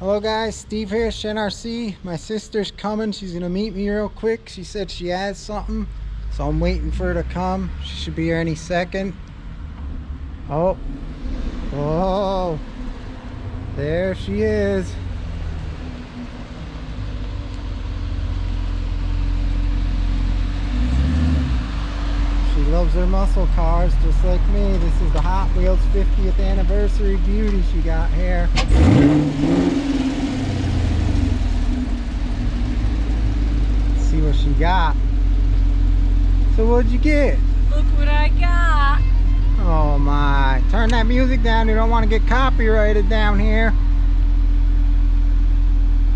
Hello guys, Steve here, NRC. My sister's coming. She's gonna meet me real quick. She said she has something, so I'm waiting for her to come. She should be here any second. Oh, there she is. She loves her muscle cars just like me. This is the Hot Wheels 50th anniversary beauty she got here. Let's see what she got. So what'd you get? Look what I got. Oh my. Turn that music down. You don't want to get copyrighted down here.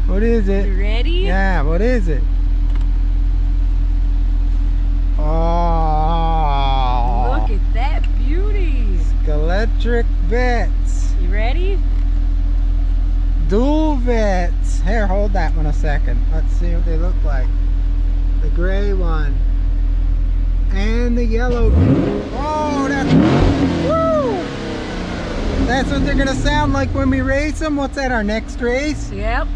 What is it? You ready? Yeah, what is it? Oh. Look at that beauty. Scalextric Vets. You ready? Dual Vets. Here, hold that one a second. Let's see what they look like. The gray one. And the yellow. Oh, that's... Woo! That's what they're going to sound like when we race them. What's that, our next race? Yep.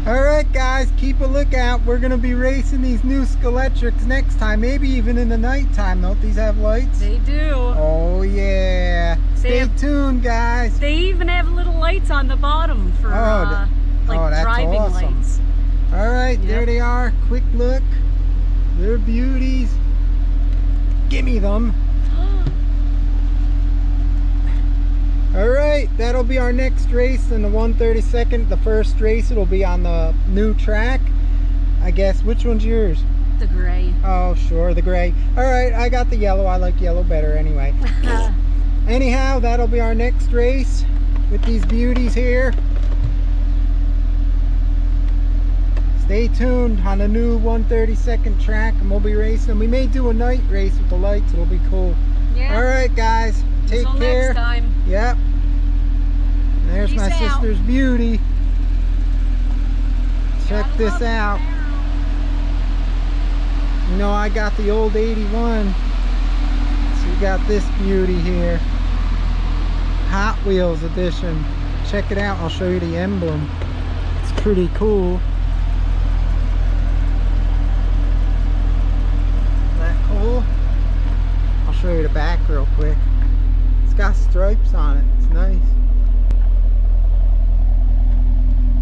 Alright guys, keep a lookout. We're going to be racing these new Scalextrics next time. Maybe even in the nighttime. Don't these have lights? They do. Oh yeah. Stay tuned guys. They even have little lights on the bottom for like driving awesome. lights. Alright, Yep. There they are. Quick look. They're beauties. Gimme them. Alright, that'll be our next race in the 132nd. The first race, it'll be on the new track. I guess, which one's yours? The gray. Oh, sure, the gray. Alright, I got the yellow. I like yellow better anyway. Anyhow, that'll be our next race with these beauties here. Stay tuned on the new 132nd track and we'll be racing. We may do a night race with the lights. It'll be cool. Yeah. Alright guys, take Until care. Next time. Yep. There's Peace my out. sister's beauty. Check this out. You know, I got the old 81. So we got this beauty here. Hot Wheels edition. Check it out. I'll show you the emblem. It's pretty cool. Isn't that cool? I'll show you the back real quick. It's got stripes on it. It's nice.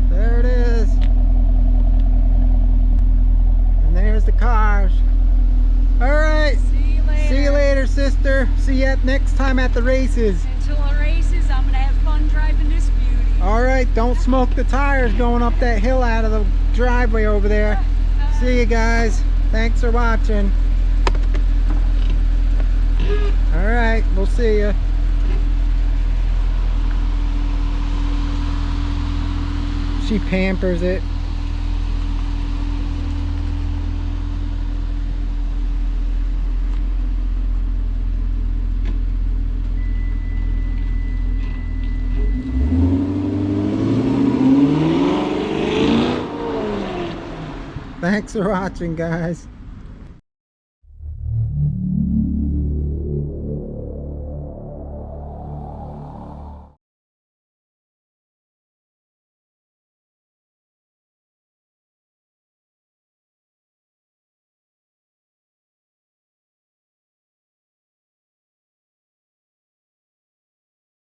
There it is. And there's the cars. Alright. See you later. See you later, sister. See you next time at the races. Until the races, I'm going to have fun driving this beauty. Alright, don't smoke the tires going up that hill out of the driveway over there. See you guys. Thanks for watching. Alright, we'll see you. She pampers it. Thanks for watching, guys.